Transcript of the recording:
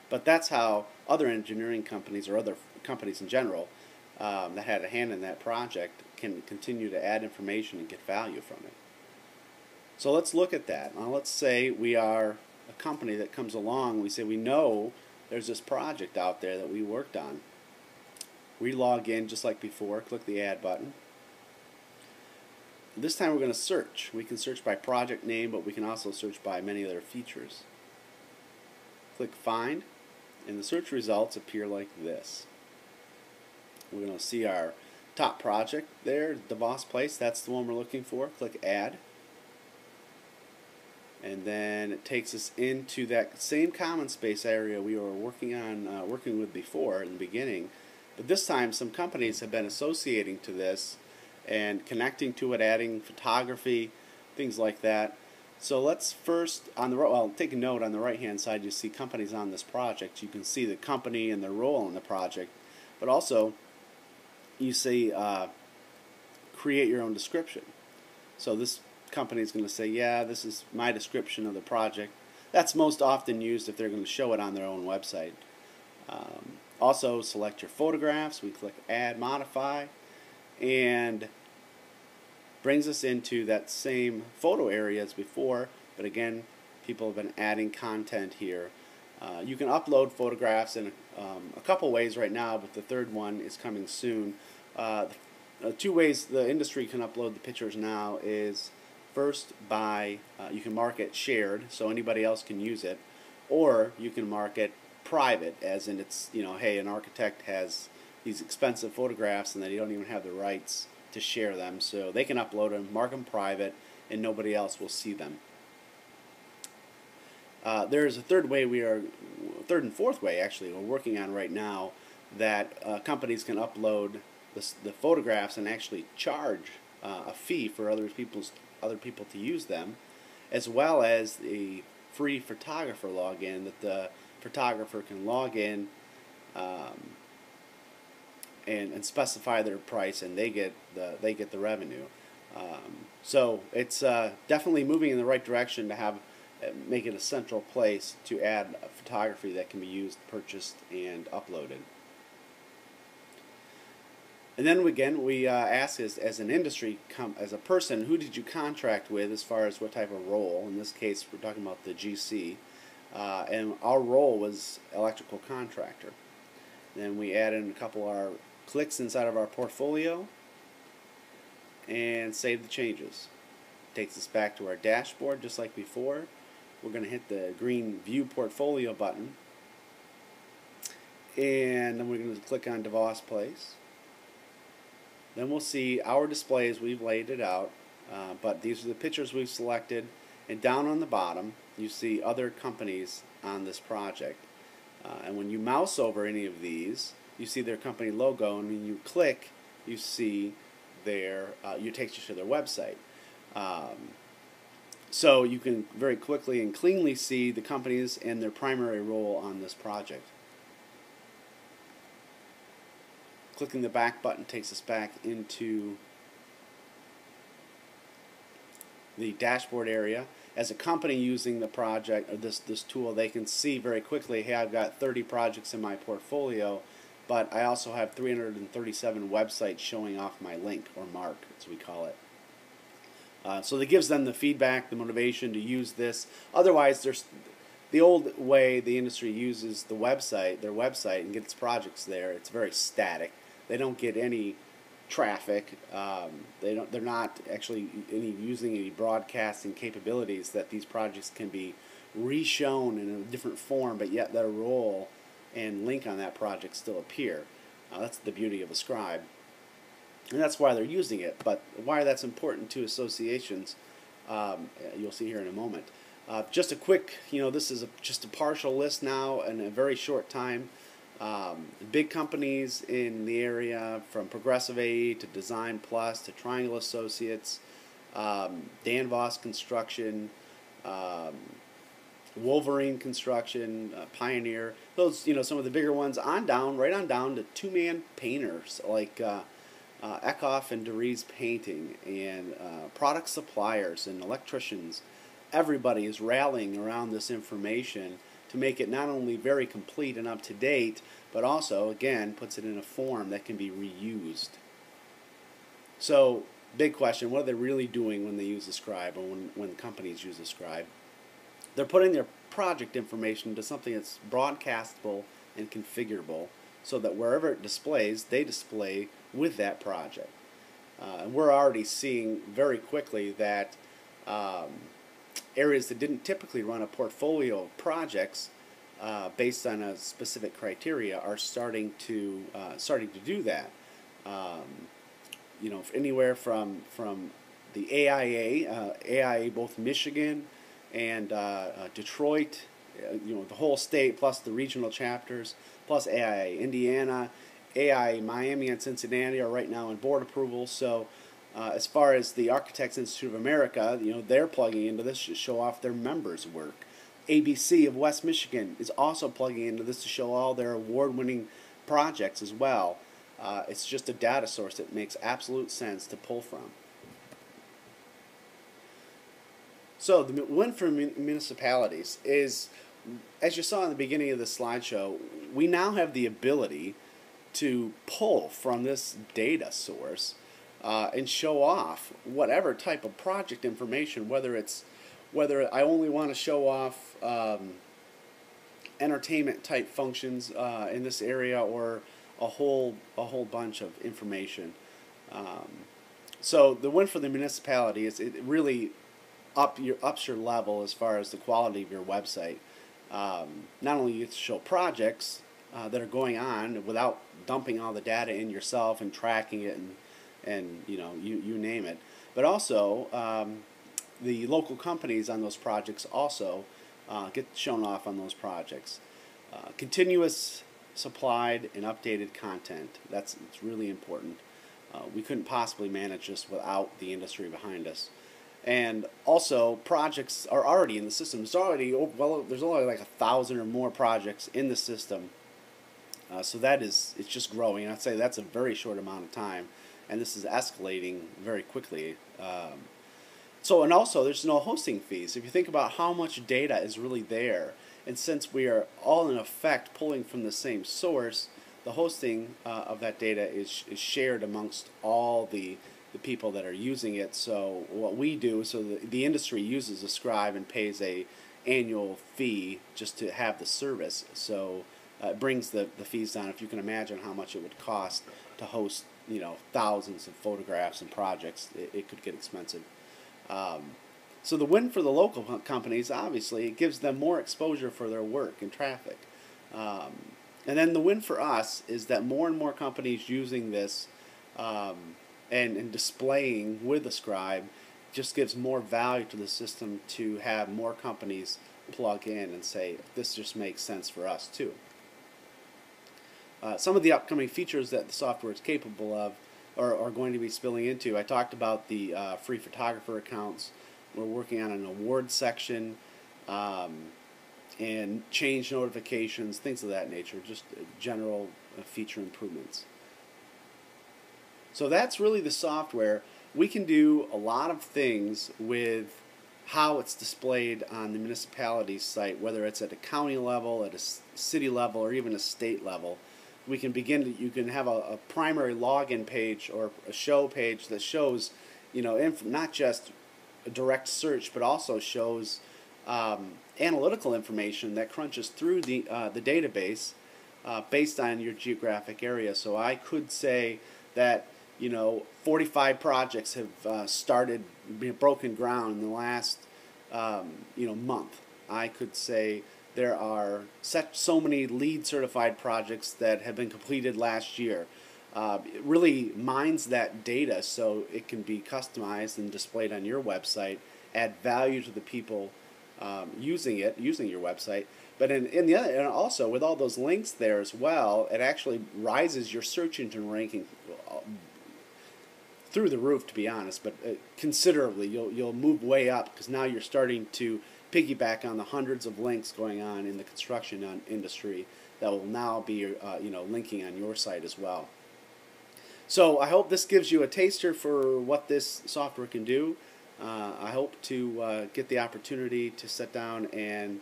But that's how other engineering companies or other companies in general that had a hand in that project can continue to add information and get value from it. So let's look at that. Now let's say we are a company that comes along. We say we know there's this project out there that we worked on. We log in just like before, click the add button. This time we're going to search. We can search by project name, but we can also search by many other features. Click find, and the search results appear like this. We're going to see our top project there, DeVos Place. That's the one we're looking for. Click add. And then it takes us into that same common space area we were working with before in the beginning. But this time some companies have been associating to this and connecting to it, adding photography, things like that. So let's first, take a note on the right hand side, you see companies on this project. You can see the company and their role in the project, but also you see create your own description. So this company is going to say, yeah, this is my description of the project. That's most often used if they're going to show it on their own website. Also select your photographs. We click add modify, and brings us into that same photo area as before, but again people have been adding content here. You can upload photographs in a couple ways right now, but the third one is coming soon. Two ways the industry can upload the pictures now is first by you can mark it shared so anybody else can use it, or you can mark it private, as in it's, hey, an architect has these expensive photographs and they don't even have the rights to share them, so they can upload them, mark them private, and nobody else will see them. There's a third and fourth way actually we're working on right now, that companies can upload the photographs and actually charge a fee for other people to use them, as well as the free photographer login that the photographer can log in and specify their price, and they get the revenue. So it's definitely moving in the right direction to make it a central place to add photography that can be used, purchased, and uploaded. And then again, we ask as an industry, as a person, who did you contract with as far as what type of role? In this case, we're talking about the GC. And our role was electrical contractor. Then we add in a couple of our clicks inside of our portfolio and save the changes. Takes us back to our dashboard just like before. We're going to hit the green View Portfolio button, and then we're going to click on DeVos Place. Then we'll see our displays. We've laid it out, but these are the pictures we've selected, and down on the bottom you see other companies on this project. And when you mouse over any of these, you see their company logo, and when you click, you see it takes you to their website. So you can very quickly and cleanly see the companies and their primary role on this project. Clicking the back button takes us back into the dashboard area. As a company using the project or this tool, they can see very quickly, hey, I've got 30 projects in my portfolio, but I also have 337 websites showing off my link, or mark as we call it. So that gives them the feedback, the motivation to use this. Otherwise, there's the old way the industry uses their website, and gets projects there. It's very static. They don't get any traffic. They're not actually using any broadcasting capabilities that these projects can be reshown in a different form, but yet their role and link on that project still appear. That's the beauty of a scribe, and that's why they're using it. But why that's important to associations, you'll see here in a moment. Just a quick, this is just a partial list now in a very short time. Big companies in the area, from Progressive AE to Design Plus to Triangle Associates, Danvos Construction, Wolverine Construction, Pioneer. Those, some of the bigger ones, right on down to two-man painters like Eckhoff and DeRees Painting, and product suppliers and electricians. Everybody is rallying around this information to to make it not only very complete and up to date, but also, again, puts it in a form that can be reused. So, big question, what are they really doing when they use a scribe, or when companies use a scribe? They're putting their project information into something that's broadcastable and configurable, so that wherever it displays, they display with that project. And we're already seeing very quickly that areas that didn't typically run a portfolio of projects based on a specific criteria are starting to do that. Anywhere from the AIA both Michigan and Detroit, the whole state, plus the regional chapters, plus AIA Indiana, AIA Miami and Cincinnati are right now in board approval. So as far as the Architects Institute of America, they're plugging into this to show off their members' work. ABC of West Michigan is also plugging into this to show all their award-winning projects as well. It's just a data source that makes absolute sense to pull from. So the win for municipalities is, as you saw in the beginning of the slideshow, we now have the ability to pull from this data source and show off whatever type of project information, whether I only want to show off entertainment type functions in this area, or a whole bunch of information. So the win for the municipality is it really ups your level as far as the quality of your website. Not only you get to show projects that are going on without dumping all the data in yourself and tracking it and you name it, but also the local companies on those projects also get shown off on those projects. Continuous supplied and updated content. It's really important. We couldn't possibly manage this without the industry behind us. And also, projects are already in the system. There's only like 1,000 or more projects in the system. So it's just growing. I'd say that's a very short amount of time, and this is escalating very quickly. And also, there's no hosting fees. If you think about how much data is really there, and since we are all in effect pulling from the same source, the hosting of that data is shared amongst all the people that are using it. So what we do, the industry uses a scribe and pays a annual fee just to have the service. So it brings the fees down. If you can imagine how much it would cost to host thousands of photographs and projects, it could get expensive. So the win for the local companies, obviously, it gives them more exposure for their work and traffic. And then the win for us is that more and more companies using this and displaying with a scribe just gives more value to the system to have more companies plug in and say, this just makes sense for us too. Some of the upcoming features that the software is capable of are going to be spilling into. I talked about the free photographer accounts. We're working on an award section and change notifications, things of that nature, just general feature improvements. So that's really the software. We can do a lot of things with how it's displayed on the municipality's site, whether it's at a county level, at a city level, or even a state level. We can you can have a primary login page or a show page that shows, not just a direct search, but also shows analytical information that crunches through the database based on your geographic area. So I could say that 45 projects have started broken ground in the last month. I could say there are so many LEED certified projects that have been completed last year. It really mines that data so it can be customized and displayed on your website, add value to the people using your website. But in the other, and also with all those links there as well, it actually rises your search engine ranking through the roof, to be honest, but considerably. You'll move way up because now you're starting to piggyback on the hundreds of links going on in the construction industry that will now be linking on your site as well. So I hope this gives you a taster for what this software can do. I hope to get the opportunity to sit down and